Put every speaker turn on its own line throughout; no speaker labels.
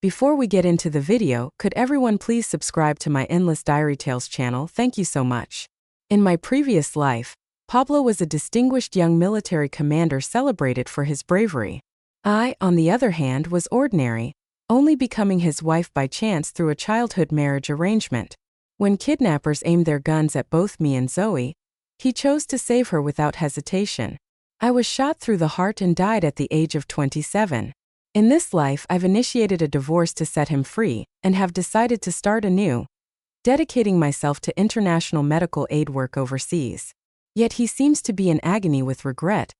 Before we get into the video, could everyone please subscribe to my Endless Diary Tales channel? Thank you so much. In my previous life, Pablo was a distinguished young military commander celebrated for his bravery. I, on the other hand, was ordinary, only becoming his wife by chance through a childhood marriage arrangement. When kidnappers aimed their guns at both me and Zoe, he chose to save her without hesitation. I was shot through the heart and died at the age of 27. In this life, I've initiated a divorce to set him free, and have decided to start anew, dedicating myself to international medical aid work overseas. Yet he seems to be in agony with regret,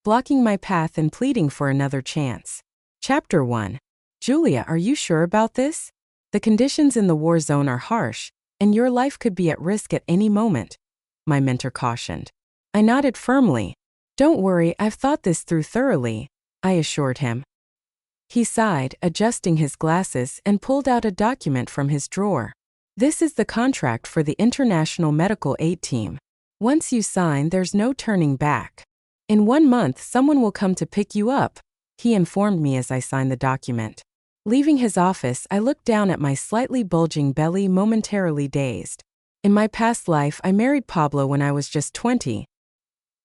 blocking my path and pleading for another chance. Chapter 1. Julia, are you sure about this? The conditions in the war zone are harsh, and your life could be at risk at any moment, my mentor cautioned. I nodded firmly. Don't worry, I've thought this through thoroughly, I assured him. He sighed, adjusting his glasses, and pulled out a document from his drawer. This is the contract for the International Medical Aid Team. Once you sign, there's no turning back. In 1 month, someone will come to pick you up, he informed me as I signed the document. Leaving his office, I looked down at my slightly bulging belly, momentarily dazed. In my past life, I married Pablo when I was just 20.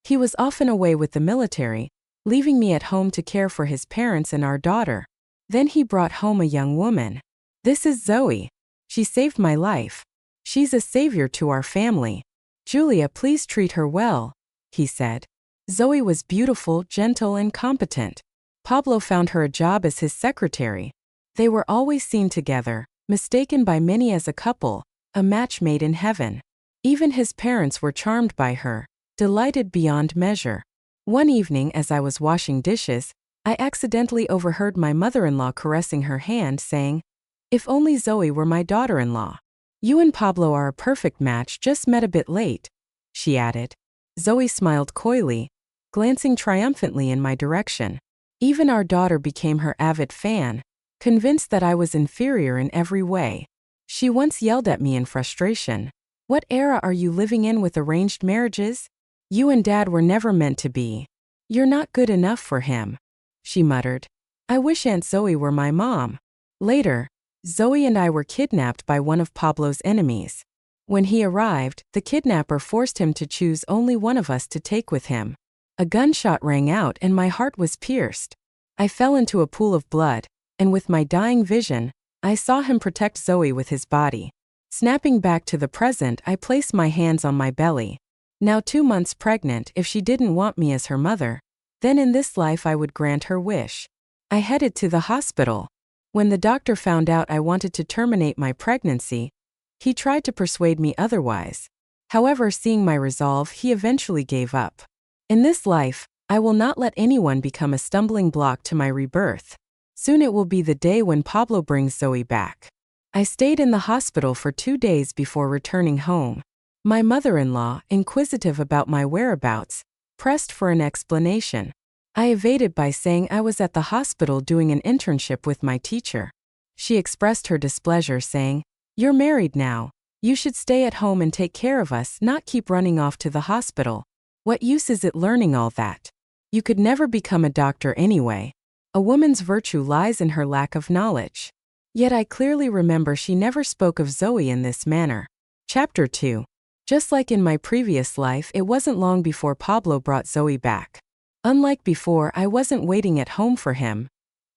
He was often away with the military, leaving me at home to care for his parents and our daughter. Then he brought home a young woman. This is Zoe. She saved my life. She's a savior to our family. Julia, please treat her well, he said. Zoe was beautiful, gentle, and competent. Pablo found her a job as his secretary. They were always seen together, mistaken by many as a couple, a match made in heaven. Even his parents were charmed by her, delighted beyond measure. One evening, as I was washing dishes, I accidentally overheard my mother-in-law caressing her hand, saying, "If only Zoe were my daughter-in-law. You and Pablo are a perfect match, just met a bit late," she added. Zoe smiled coyly, glancing triumphantly in my direction. Even our daughter became her avid fan, convinced that I was inferior in every way. She once yelled at me in frustration, "What era are you living in with arranged marriages? You and Dad were never meant to be. You're not good enough for him," she muttered. I wish Aunt Zoe were my mom. Later, Zoe and I were kidnapped by one of Pablo's enemies. When he arrived, the kidnapper forced him to choose only one of us to take with him. A gunshot rang out and my heart was pierced. I fell into a pool of blood, and with my dying vision, I saw him protect Zoe with his body. Snapping back to the present, I placed my hands on my belly. Now 2 months pregnant, if she didn't want me as her mother, then in this life I would grant her wish. I headed to the hospital. When the doctor found out I wanted to terminate my pregnancy, he tried to persuade me otherwise. However, seeing my resolve, he eventually gave up. In this life, I will not let anyone become a stumbling block to my rebirth. Soon it will be the day when Pablo brings Zoe back. I stayed in the hospital for 2 days before returning home. My mother-in-law, inquisitive about my whereabouts, pressed for an explanation. I evaded by saying I was at the hospital doing an internship with my teacher. She expressed her displeasure, saying, "You're married now. You should stay at home and take care of us, not keep running off to the hospital. What use is it learning all that? You could never become a doctor anyway. A woman's virtue lies in her lack of knowledge." Yet I clearly remember she never spoke of Zoe in this manner. Chapter 2. Just like in my previous life, it wasn't long before Pablo brought Zoe back. Unlike before, I wasn't waiting at home for him.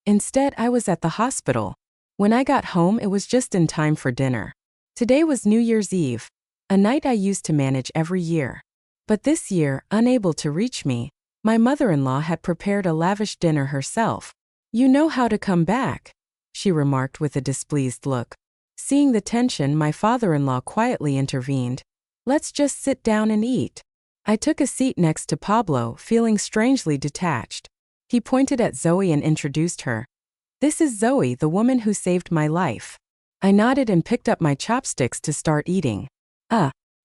Instead, I was at the hospital. When I got home, it was just in time for dinner. Today was New Year's Eve, a night I used to manage every year. But this year, unable to reach me, my mother-in-law had prepared a lavish dinner herself. "You know how to come back," she remarked with a displeased look. Seeing the tension, my father-in-law quietly intervened. "Let's just sit down and eat." I took a seat next to Pablo, feeling strangely detached. He pointed at Zoe and introduced her. "This is Zoe, the woman who saved my life." I nodded and picked up my chopsticks to start eating.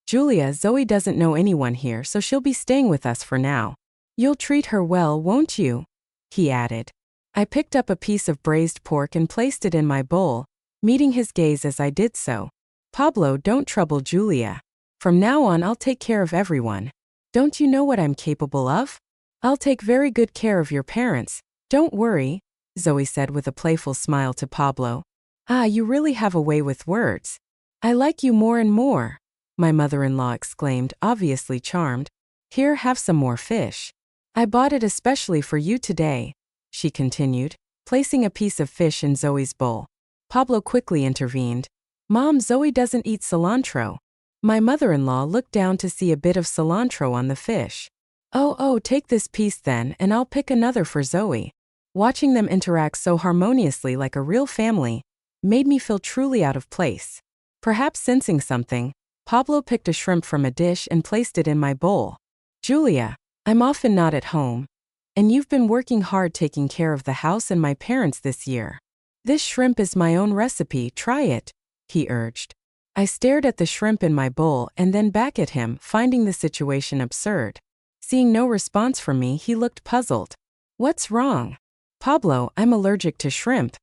Julia, Zoe doesn't know anyone here, so she'll be staying with us for now. You'll treat her well, won't you?" he added. I picked up a piece of braised pork and placed it in my bowl, meeting his gaze as I did so. "Pablo, don't trouble Julia. From now on, I'll take care of everyone. Don't you know what I'm capable of? I'll take very good care of your parents. Don't worry." Zoe said with a playful smile to Pablo. Ah, you really have a way with words. I like you more and more, my mother-in-law exclaimed, obviously charmed. Here, have some more fish. I bought it especially for you today, she continued, placing a piece of fish in Zoe's bowl. Pablo quickly intervened. Mom, Zoe doesn't eat cilantro. My mother-in-law looked down to see a bit of cilantro on the fish. Oh, take this piece then, and I'll pick another for Zoe. Watching them interact so harmoniously like a real family made me feel truly out of place. Perhaps sensing something, Pablo picked a shrimp from a dish and placed it in my bowl. Julia, I'm often not at home, and you've been working hard taking care of the house and my parents this year. This shrimp is my own recipe, try it, he urged. I stared at the shrimp in my bowl and then back at him, finding the situation absurd. Seeing no response from me, he looked puzzled. What's wrong? Pablo, I'm allergic to shrimp.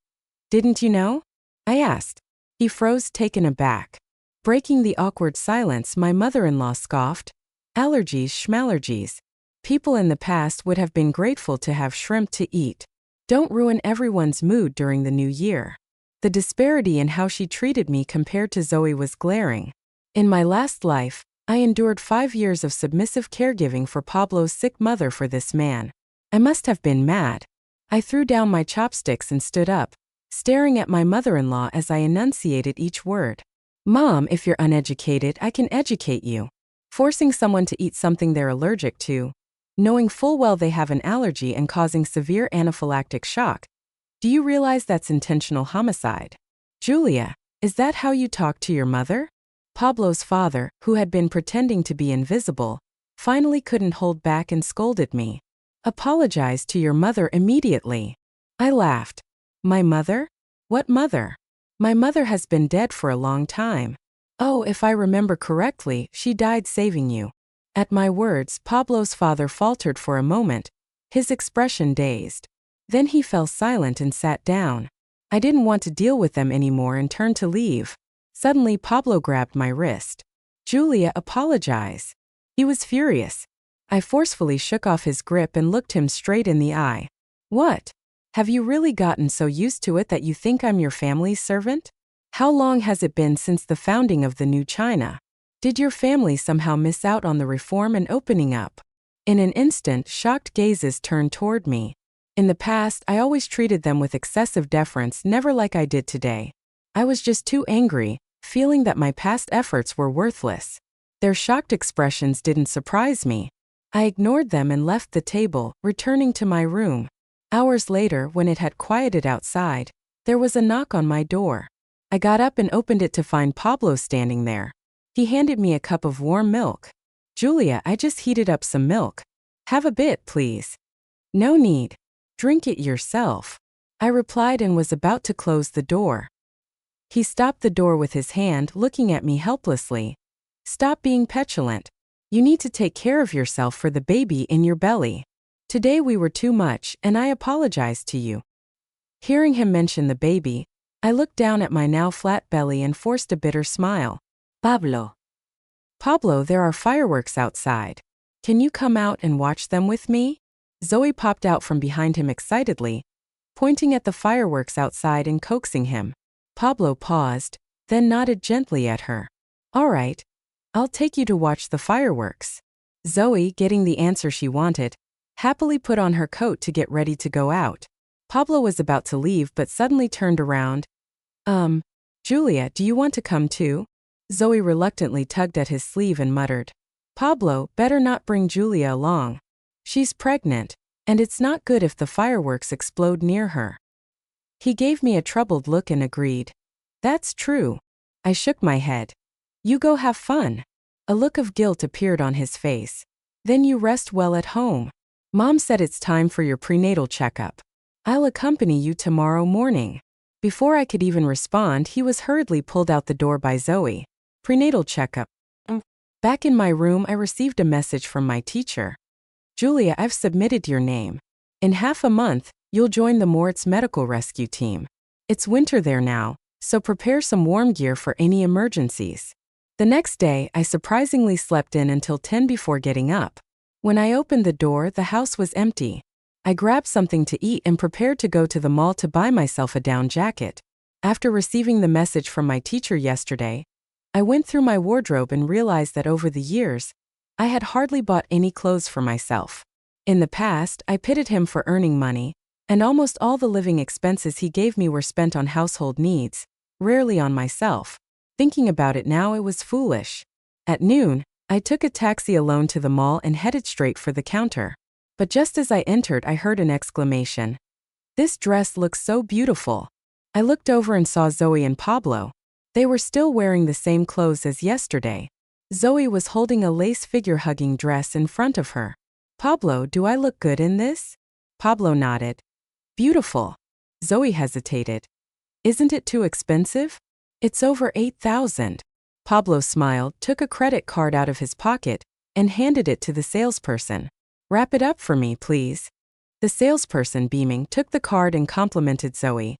Didn't you know? I asked. He froze, taken aback. Breaking the awkward silence, my mother-in-law scoffed. Allergies, schmallergies. People in the past would have been grateful to have shrimp to eat. Don't ruin everyone's mood during the new year. The disparity in how she treated me compared to Zoe was glaring. In my last life, I endured 5 years of submissive caregiving for Pablo's sick mother for this man. I must have been mad. I threw down my chopsticks and stood up, staring at my mother-in-law as I enunciated each word. Mom, if you're uneducated, I can educate you. Forcing someone to eat something they're allergic to, knowing full well they have an allergy and causing severe anaphylactic shock. Do you realize that's intentional homicide? Julia, is that how you talk to your mother? Pablo's father, who had been pretending to be invisible, finally couldn't hold back and scolded me. Apologize to your mother immediately. I laughed. My mother? What mother? My mother has been dead for a long time. Oh, if I remember correctly, she died saving you. At my words, Pablo's father faltered for a moment, his expression dazed. Then he fell silent and sat down. I didn't want to deal with them anymore and turned to leave. Suddenly, Pablo grabbed my wrist. Julia, apologize. He was furious. I forcefully shook off his grip and looked him straight in the eye. What? Have you really gotten so used to it that you think I'm your family's servant? How long has it been since the founding of the new China? Did your family somehow miss out on the reform and opening up? In an instant, shocked gazes turned toward me. In the past, I always treated them with excessive deference, never like I did today. I was just too angry, feeling that my past efforts were worthless. Their shocked expressions didn't surprise me. I ignored them and left the table, returning to my room. Hours later, when it had quieted outside, there was a knock on my door. I got up and opened it to find Pablo standing there. He handed me a cup of warm milk. Julia, I just heated up some milk. Have a bit, please. No need. Drink it yourself. I replied and was about to close the door. He stopped the door with his hand, looking at me helplessly. Stop being petulant. You need to take care of yourself for the baby in your belly. Today we were too much, and I apologize to you. Hearing him mention the baby, I looked down at my now flat belly and forced a bitter smile. Pablo, there are fireworks outside. Can you come out and watch them with me? Zoe popped out from behind him excitedly, pointing at the fireworks outside and coaxing him. Pablo paused, then nodded gently at her. All right, I'll take you to watch the fireworks. Zoe, getting the answer she wanted, happily put on her coat to get ready to go out. Pablo was about to leave but suddenly turned around. Julia, do you want to come too? Zoe reluctantly tugged at his sleeve and muttered. Pablo, better not bring Julia along. She's pregnant, and it's not good if the fireworks explode near her. He gave me a troubled look and agreed. That's true. I shook my head. You go have fun. A look of guilt appeared on his face. Then you rest well at home. Mom said it's time for your prenatal checkup. I'll accompany you tomorrow morning. Before I could even respond, he was hurriedly pulled out the door by Zoe. Prenatal checkup. Back in my room, I received a message from my teacher. Julia, I've submitted your name. In half a month, you'll join the Moritz Medical Rescue Team. It's winter there now, so prepare some warm gear for any emergencies. The next day, I surprisingly slept in until 10 before getting up. When I opened the door, the house was empty. I grabbed something to eat and prepared to go to the mall to buy myself a down jacket. After receiving the message from my teacher yesterday, I went through my wardrobe and realized that over the years, I had hardly bought any clothes for myself. In the past, I pitted him for earning money, and almost all the living expenses he gave me were spent on household needs, rarely on myself. Thinking about it now, it was foolish. At noon, I took a taxi alone to the mall and headed straight for the counter. But just as I entered, I heard an exclamation. "This dress looks so beautiful." I looked over and saw Zoe and Pablo. They were still wearing the same clothes as yesterday. Zoe was holding a lace figure-hugging dress in front of her. "Pablo, do I look good in this?" Pablo nodded. "Beautiful." Zoe hesitated. "Isn't it too expensive?" "It's over 8,000. Pablo smiled, took a credit card out of his pocket, and handed it to the salesperson. "Wrap it up for me, please." The salesperson, beaming, took the card and complimented Zoe.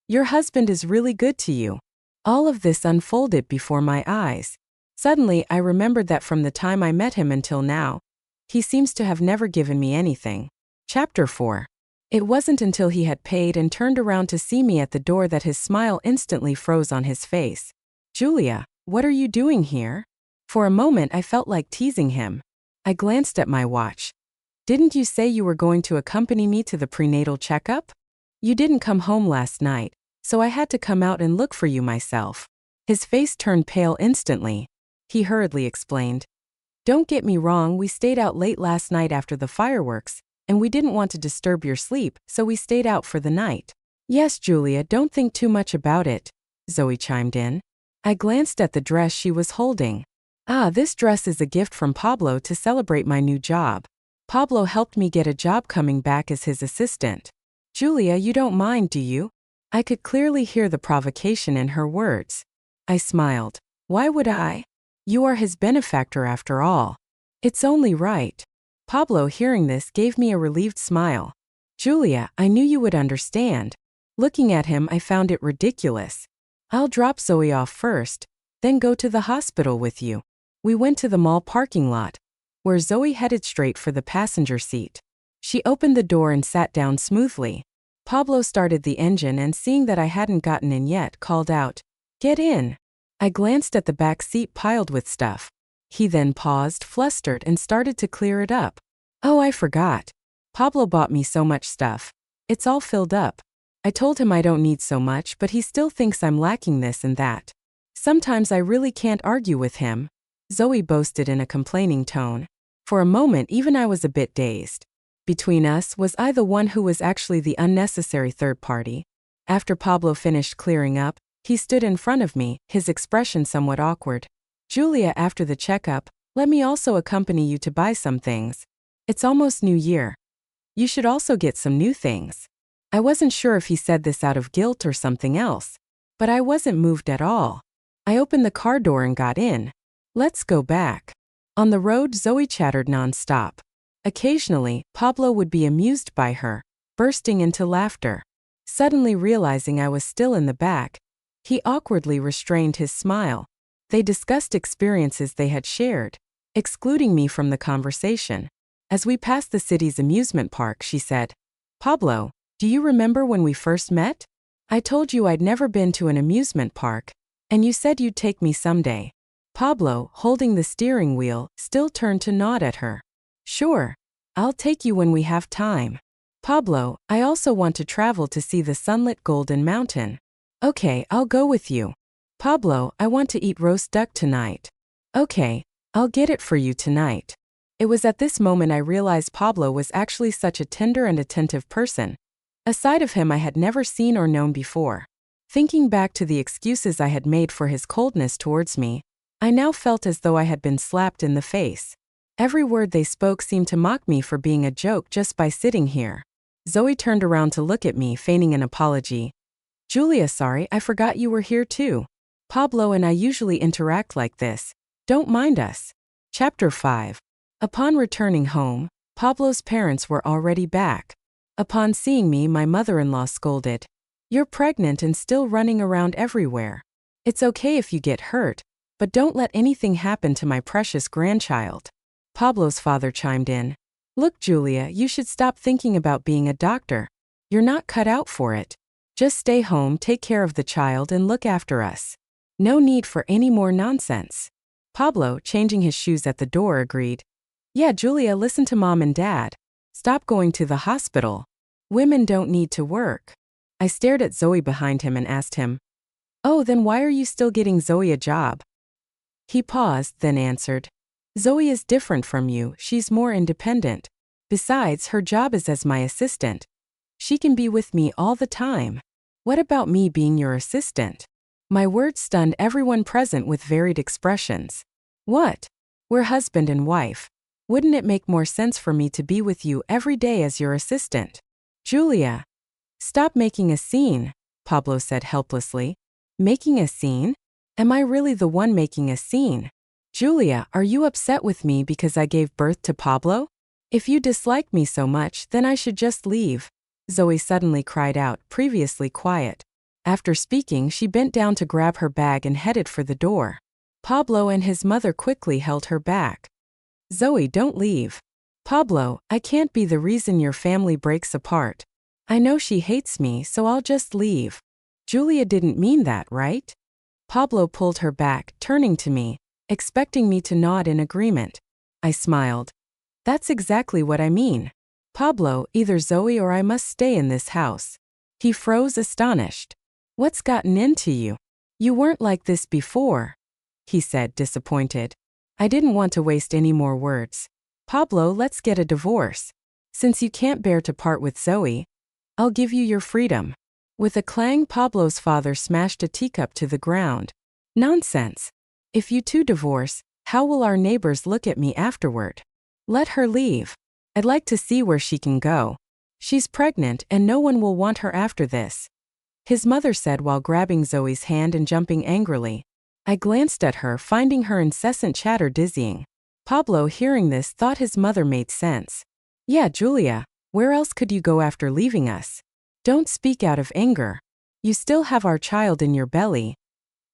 "Your husband is really good to you." All of this unfolded before my eyes. Suddenly, I remembered that from the time I met him until now, he seems to have never given me anything. Chapter 4. It wasn't until he had paid and turned around to see me at the door that his smile instantly froze on his face. "Julia, what are you doing here?" For a moment, I felt like teasing him. I glanced at my watch. "Didn't you say you were going to accompany me to the prenatal checkup? You didn't come home last night, so I had to come out and look for you myself." His face turned pale instantly. He hurriedly explained. "Don't get me wrong, we stayed out late last night after the fireworks, and we didn't want to disturb your sleep, so we stayed out for the night." "Yes, Julia, don't think too much about it," Zoe chimed in. I glanced at the dress she was holding. "Ah, this dress is a gift from Pablo to celebrate my new job. Pablo helped me get a job coming back as his assistant." "Julia, you don't mind, do you?" I could clearly hear the provocation in her words. I smiled. "Why would I? You are his benefactor after all. It's only right." Pablo, hearing this, gave me a relieved smile. "Julia, I knew you would understand." Looking at him, I found it ridiculous. "I'll drop Zoe off first, then go to the hospital with you." We went to the mall parking lot, where Zoe headed straight for the passenger seat. She opened the door and sat down smoothly. Pablo started the engine and, seeing that I hadn't gotten in yet, called out, "Get in." I glanced at the back seat piled with stuff. He then paused, flustered, and started to clear it up. "Oh, I forgot. Pablo bought me so much stuff. It's all filled up." I told him I don't need so much, but he still thinks I'm lacking this and that. "Sometimes I really can't argue with him," Zoe boasted in a complaining tone. For a moment, even I was a bit dazed. Between us, was I the one who was actually the unnecessary third party? After Pablo finished clearing up, he stood in front of me, his expression somewhat awkward. "Julia, after the checkup, let me also accompany you to buy some things. It's almost New Year. You should also get some new things." I wasn't sure if he said this out of guilt or something else, but I wasn't moved at all. I opened the car door and got in. "Let's go back." On the road, Zoe chattered nonstop. Occasionally, Pablo would be amused by her, bursting into laughter. Suddenly realizing I was still in the back, he awkwardly restrained his smile. They discussed experiences they had shared, excluding me from the conversation. As we passed the city's amusement park, she said, "Pablo, do you remember when we first met? I told you I'd never been to an amusement park, and you said you'd take me someday." Pablo, holding the steering wheel, still turned to nod at her. "Sure, I'll take you when we have time." "Pablo, I also want to travel to see the sunlit Golden Mountain." "Okay, I'll go with you." "Pablo, I want to eat roast duck tonight." "Okay, I'll get it for you tonight." It was at this moment I realized Pablo was actually such a tender and attentive person, a side of him I had never seen or known before. Thinking back to the excuses I had made for his coldness towards me, I now felt as though I had been slapped in the face. Every word they spoke seemed to mock me for being a joke just by sitting here. Zoe turned around to look at me, feigning an apology. "Julia, sorry, I forgot you were here too. Pablo and I usually interact like this. Don't mind us." Chapter 5. Upon returning home, Pablo's parents were already back. Upon seeing me, my mother-in-law scolded, "You're pregnant and still running around everywhere. It's okay if you get hurt, but don't let anything happen to my precious grandchild." Pablo's father chimed in, Look, Julia, you should stop thinking about being a doctor. You're not cut out for it. Just stay home, take care of the child, and look after us. No need for any more nonsense. Pablo, changing his shoes at the door, agreed. Yeah, Julia, listen to Mom and Dad. Stop going to the hospital. Women don't need to work. I stared at Zoe behind him and asked him, Oh, then why are you still getting Zoe a job? He paused, then answered, Zoe is different from you, she's more independent. Besides, her job is as my assistant. She can be with me all the time. What about me being your assistant? My words stunned everyone present with varied expressions. What? We're husband and wife. Wouldn't it make more sense for me to be with you every day as your assistant? Julia. Stop making a scene, Pablo said helplessly. Making a scene? Am I really the one making a scene? Julia, are you upset with me because I gave birth to Pablo? If you dislike me so much, then I should just leave. Zoe suddenly cried out, previously quiet. After speaking, she bent down to grab her bag and headed for the door. Pablo and his mother quickly held her back. Zoe, don't leave. Pablo, I can't be the reason your family breaks apart. I know she hates me, so I'll just leave. Julia didn't mean that, right? Pablo pulled her back, turning to me, expecting me to nod in agreement. I smiled. That's exactly what I mean. Pablo, either Zoe or I must stay in this house. He froze, astonished. What's gotten into you? You weren't like this before, he said, disappointed. I didn't want to waste any more words. Pablo, let's get a divorce. Since you can't bear to part with Zoe, I'll give you your freedom. With a clang, Pablo's father smashed a teacup to the ground. Nonsense. If you two divorce, how will our neighbors look at me afterward? Let her leave. I'd like to see where she can go. She's pregnant and no one will want her after this, his mother said while grabbing Zoe's hand and jumping angrily. I glanced at her, finding her incessant chatter dizzying. Pablo, hearing this, thought his mother made sense. Yeah, Julia, where else could you go after leaving us? Don't speak out of anger. You still have our child in your belly.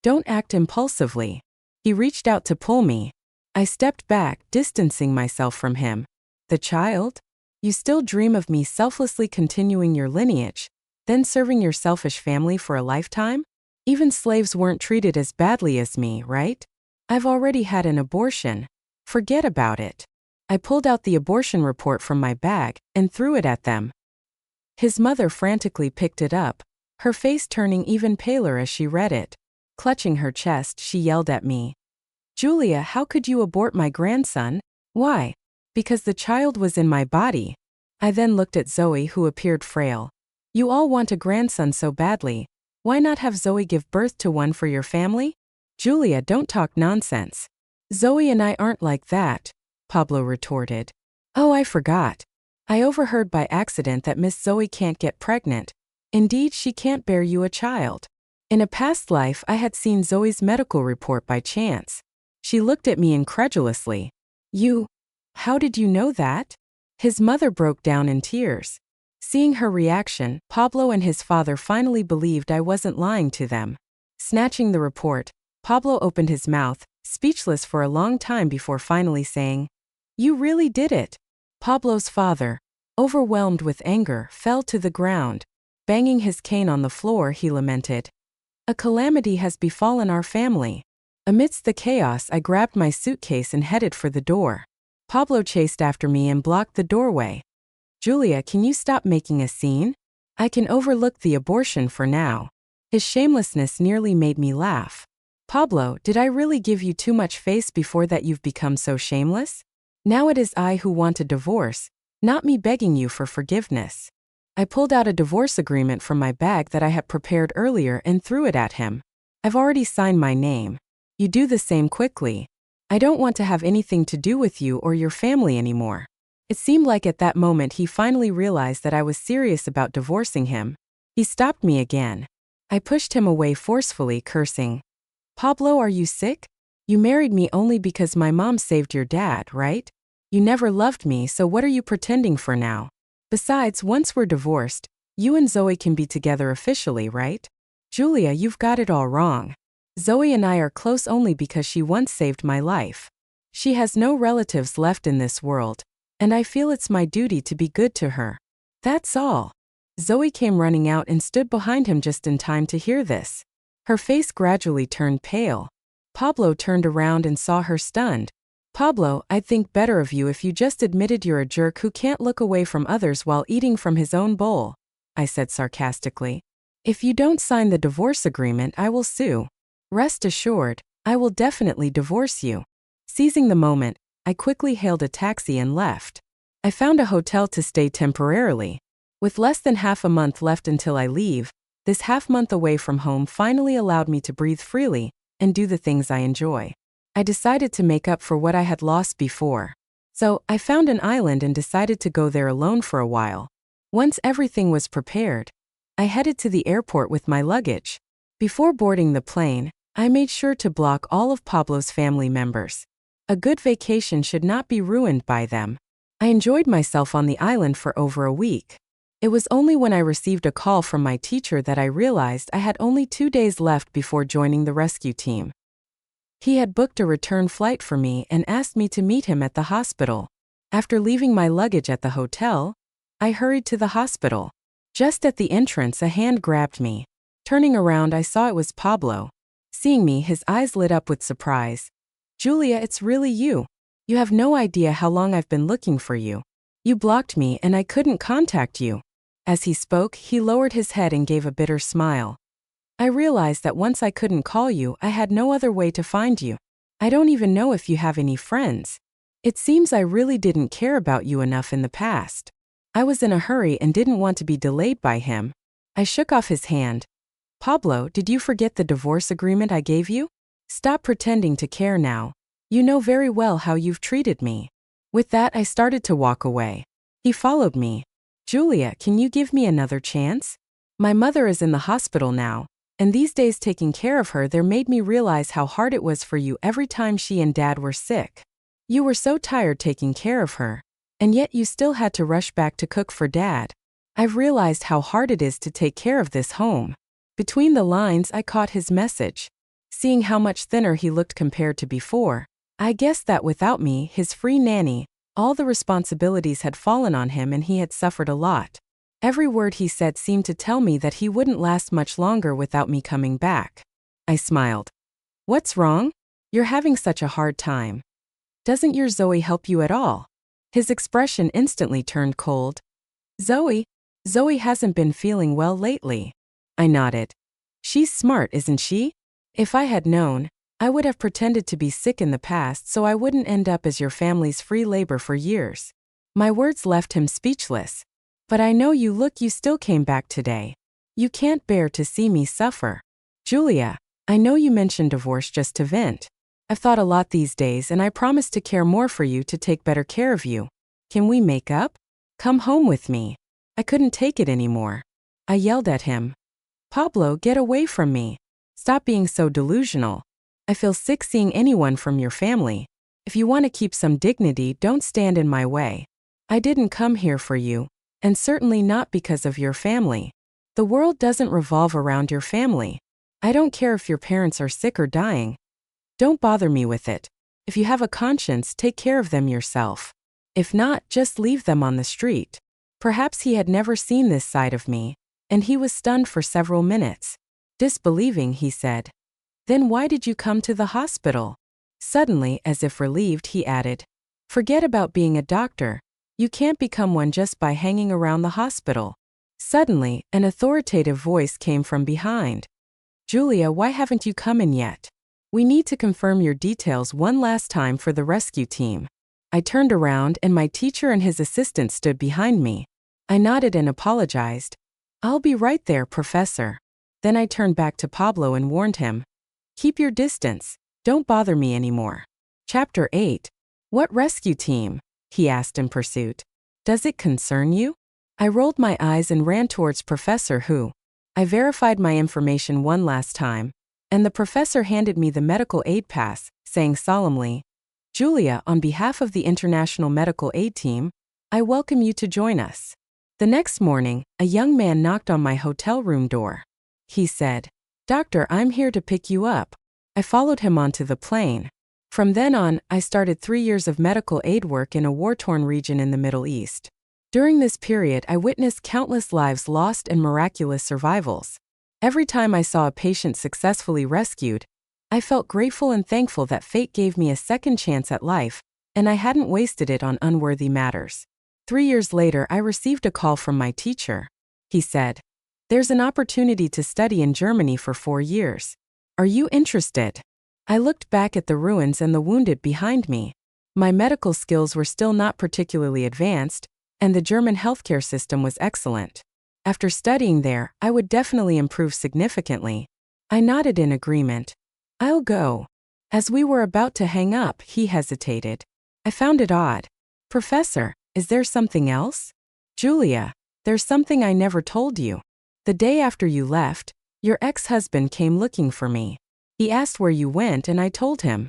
Don't act impulsively. He reached out to pull me. I stepped back, distancing myself from him. The child? You still dream of me selflessly continuing your lineage, then serving your selfish family for a lifetime? Even slaves weren't treated as badly as me, right? I've already had an abortion. Forget about it. I pulled out the abortion report from my bag and threw it at them. His mother frantically picked it up, her face turning even paler as she read it. Clutching her chest, she yelled at me. Julia, how could you abort my grandson? Why? Because the child was in my body. I then looked at Zoe, who appeared frail. You all want a grandson so badly. Why not have Zoe give birth to one for your family? Julia, don't talk nonsense. Zoe and I aren't like that, Pablo retorted. Oh, I forgot. I overheard by accident that Miss Zoe can't get pregnant. Indeed, she can't bear you a child. In a past life, I had seen Zoe's medical report by chance. She looked at me incredulously. How did you know that? His mother broke down in tears. Seeing her reaction, Pablo and his father finally believed I wasn't lying to them. Snatching the report, Pablo opened his mouth, speechless for a long time before finally saying, You really did it. Pablo's father, overwhelmed with anger, fell to the ground. Banging his cane on the floor, he lamented. A calamity has befallen our family. Amidst the chaos, I grabbed my suitcase and headed for the door. Pablo chased after me and blocked the doorway. Julia, can you stop making a scene? I can overlook the abortion for now. His shamelessness nearly made me laugh. Pablo, did I really give you too much face before that you've become so shameless? Now it is I who want a divorce, not me begging you for forgiveness. I pulled out a divorce agreement from my bag that I had prepared earlier and threw it at him. I've already signed my name. You do the same quickly. I don't want to have anything to do with you or your family anymore. It seemed like at that moment he finally realized that I was serious about divorcing him. He stopped me again. I pushed him away forcefully, cursing. Pablo, are you sick? You married me only because my mom saved your dad, right? You never loved me, so what are you pretending for now? Besides, once we're divorced, you and Zoe can be together officially, right? Julia, you've got it all wrong. Zoe and I are close only because she once saved my life. She has no relatives left in this world, and I feel it's my duty to be good to her. That's all. Zoe came running out and stood behind him just in time to hear this. Her face gradually turned pale. Pablo turned around and saw her stunned. Pablo, I'd think better of you if you just admitted you're a jerk who can't look away from others while eating from his own bowl, I said sarcastically. If you don't sign the divorce agreement, I will sue. Rest assured, I will definitely divorce you. Seizing the moment, I quickly hailed a taxi and left. I found a hotel to stay temporarily. With less than half a month left until I leave, this half month away from home finally allowed me to breathe freely and do the things I enjoy. I decided to make up for what I had lost before. So, I found an island and decided to go there alone for a while. Once everything was prepared, I headed to the airport with my luggage. Before boarding the plane, I made sure to block all of Pablo's family members. A good vacation should not be ruined by them. I enjoyed myself on the island for over a week. It was only when I received a call from my teacher that I realized I had only 2 days left before joining the rescue team. He had booked a return flight for me and asked me to meet him at the hospital. After leaving my luggage at the hotel, I hurried to the hospital. Just at the entrance, a hand grabbed me. Turning around, I saw it was Pablo. Seeing me, his eyes lit up with surprise. Julia, it's really you. You have no idea how long I've been looking for you. You blocked me and I couldn't contact you. As he spoke, he lowered his head and gave a bitter smile. I realized that once I couldn't call you, I had no other way to find you. I don't even know if you have any friends. It seems I really didn't care about you enough in the past. I was in a hurry and didn't want to be delayed by him. I shook off his hand. Pablo, did you forget the divorce agreement I gave you? Stop pretending to care now. You know very well how you've treated me. With that, I started to walk away. He followed me. Julia, can you give me another chance? My mother is in the hospital now, and these days taking care of her there made me realize how hard it was for you every time she and Dad were sick. You were so tired taking care of her, and yet you still had to rush back to cook for Dad. I've realized how hard it is to take care of this home. Between the lines, I caught his message. Seeing how much thinner he looked compared to before, I guessed that without me, his free nanny, all the responsibilities had fallen on him and he had suffered a lot. Every word he said seemed to tell me that he wouldn't last much longer without me coming back. I smiled. What's wrong? You're having such a hard time. Doesn't your Zoe help you at all? His expression instantly turned cold. Zoe hasn't been feeling well lately. I nodded. She's smart, isn't she? If I had known, I would have pretended to be sick in the past so I wouldn't end up as your family's free labor for years. My words left him speechless. But I know you still came back today. You can't bear to see me suffer. Julia, I know you mentioned divorce just to vent. I've thought a lot these days and I promise to care more for you, to take better care of you. Can we make up? Come home with me. I couldn't take it anymore. I yelled at him. Pablo, get away from me. Stop being so delusional. I feel sick seeing anyone from your family. If you want to keep some dignity, don't stand in my way. I didn't come here for you, and certainly not because of your family. The world doesn't revolve around your family. I don't care if your parents are sick or dying. Don't bother me with it. If you have a conscience, take care of them yourself. If not, just leave them on the street. Perhaps he had never seen this side of me, and he was stunned for several minutes. Disbelieving, he said, "Then why did you come to the hospital?" Suddenly, as if relieved, he added, "Forget about being a doctor. You can't become one just by hanging around the hospital." Suddenly, an authoritative voice came from behind. "Julia, why haven't you come in yet? We need to confirm your details one last time for the rescue team." I turned around and my teacher and his assistant stood behind me. I nodded and apologized. "I'll be right there, Professor." Then I turned back to Pablo and warned him, "Keep your distance. Don't bother me anymore." Chapter 8. What rescue team? He asked in pursuit. Does it concern you? I rolled my eyes and ran towards Professor Hu. I verified my information one last time, and the professor handed me the medical aid pass, saying solemnly, "Julia, on behalf of the International Medical Aid Team, I welcome you to join us." The next morning, a young man knocked on my hotel room door. He said, "Doctor, I'm here to pick you up." I followed him onto the plane. From then on, I started 3 years of medical aid work in a war-torn region in the Middle East. During this period, I witnessed countless lives lost and miraculous survivals. Every time I saw a patient successfully rescued, I felt grateful and thankful that fate gave me a second chance at life, and I hadn't wasted it on unworthy matters. 3 years later, I received a call from my teacher. He said, "There's an opportunity to study in Germany for 4 years. Are you interested?" I looked back at the ruins and the wounded behind me. My medical skills were still not particularly advanced, and the German healthcare system was excellent. After studying there, I would definitely improve significantly. I nodded in agreement. "I'll go." As we were about to hang up, he hesitated. I found it odd. "Professor, is there something else?" "Julia, there's something I never told you. The day after you left, your ex-husband came looking for me. He asked where you went and I told him.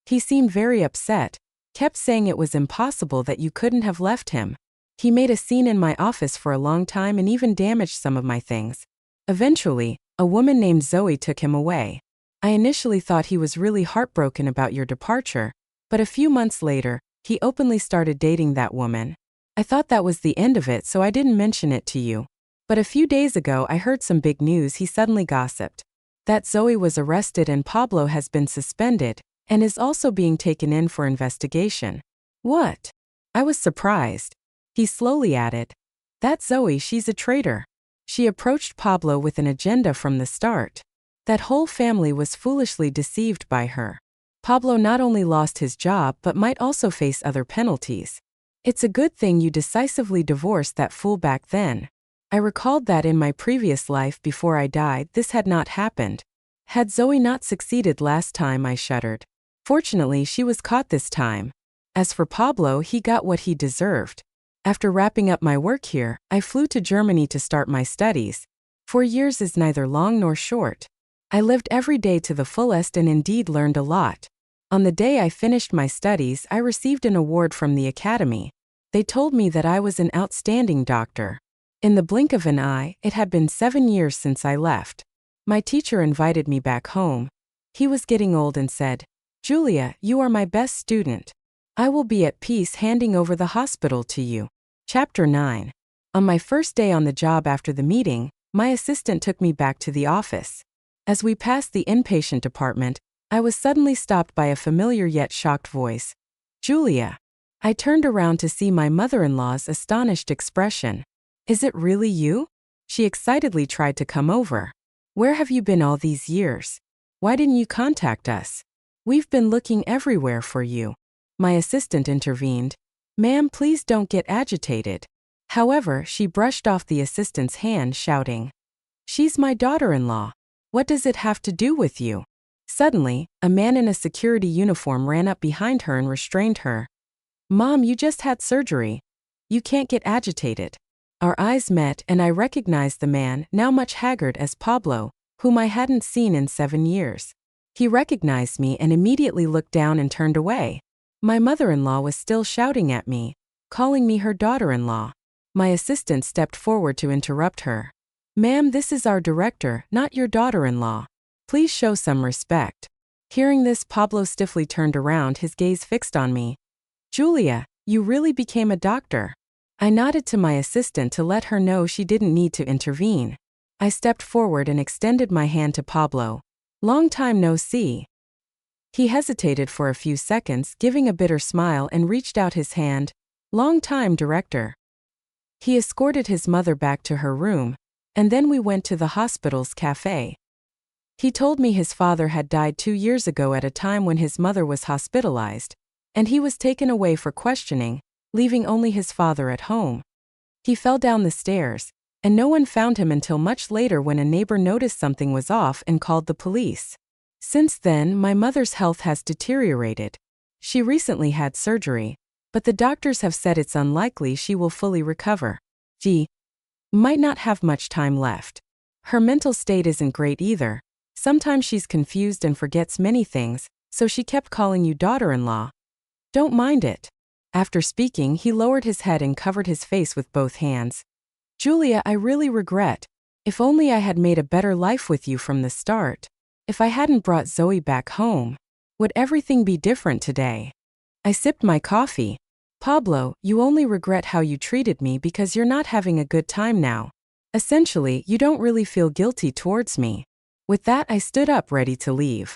He seemed very upset, kept saying it was impossible that you couldn't have left him. He made a scene in my office for a long time and even damaged some of my things. Eventually, a woman named Zoe took him away. I initially thought he was really heartbroken about your departure, but a few months later, he openly started dating that woman. I thought that was the end of it, so I didn't mention it to you. But a few days ago I heard some big news. He suddenly gossiped that Zoe was arrested and Pablo has been suspended, and is also being taken in for investigation." "What?" I was surprised. He slowly added, "That Zoe, she's a traitor. She approached Pablo with an agenda from the start. That whole family was foolishly deceived by her. Pablo not only lost his job but might also face other penalties. It's a good thing you decisively divorced that fool back then." I recalled that in my previous life before I died, this had not happened. Had Zoe not succeeded last time, I shuddered. Fortunately, she was caught this time. As for Pablo, he got what he deserved. After wrapping up my work here, I flew to Germany to start my studies. 4 years is neither long nor short. I lived every day to the fullest and indeed learned a lot. On the day I finished my studies, I received an award from the academy. They told me that I was an outstanding doctor. In the blink of an eye, it had been 7 years since I left. My teacher invited me back home. He was getting old and said, "Julia, you are my best student. I will be at peace handing over the hospital to you." Chapter 9. On my first day on the job after the meeting, my assistant took me back to the office. As we passed the inpatient department, I was suddenly stopped by a familiar yet shocked voice. "Julia." I turned around to see my mother-in-law's astonished expression. "Is it really you?" She excitedly tried to come over. "Where have you been all these years? Why didn't you contact us? We've been looking everywhere for you." My assistant intervened. "Ma'am, please don't get agitated." However, she brushed off the assistant's hand, shouting, "She's my daughter-in-law. What does it have to do with you?" Suddenly, a man in a security uniform ran up behind her and restrained her. "Mom, you just had surgery. You can't get agitated." Our eyes met and I recognized the man, now much haggard, as Pablo, whom I hadn't seen in 7 years. He recognized me and immediately looked down and turned away. My mother-in-law was still shouting at me, calling me her daughter-in-law. My assistant stepped forward to interrupt her. "Ma'am, this is our director, not your daughter-in-law. Please show some respect." Hearing this, Pablo stiffly turned around, his gaze fixed on me. "Julia, you really became a doctor." I nodded to my assistant to let her know she didn't need to intervene. I stepped forward and extended my hand to Pablo. "Long time no see." He hesitated for a few seconds, giving a bitter smile, and reached out his hand. "Long time, Director." He escorted his mother back to her room, and then we went to the hospital's cafe. He told me his father had died 2 years ago at a time when his mother was hospitalized, and he was taken away for questioning, leaving only his father at home. He fell down the stairs, and no one found him until much later when a neighbor noticed something was off and called the police. Since then, my mother's health has deteriorated. She recently had surgery, but the doctors have said it's unlikely she will fully recover. She might not have much time left. Her mental state isn't great either. Sometimes she's confused and forgets many things, so she kept calling you daughter-in-law. Don't mind it. After speaking, he lowered his head and covered his face with both hands. "Julia, I really regret. If only I had made a better life with you from the start. If I hadn't brought Zoe back home." Would everything be different today? I sipped my coffee. Pablo, you only regret how you treated me because you're not having a good time now. Essentially, you don't really feel guilty towards me. With that, I stood up ready to leave.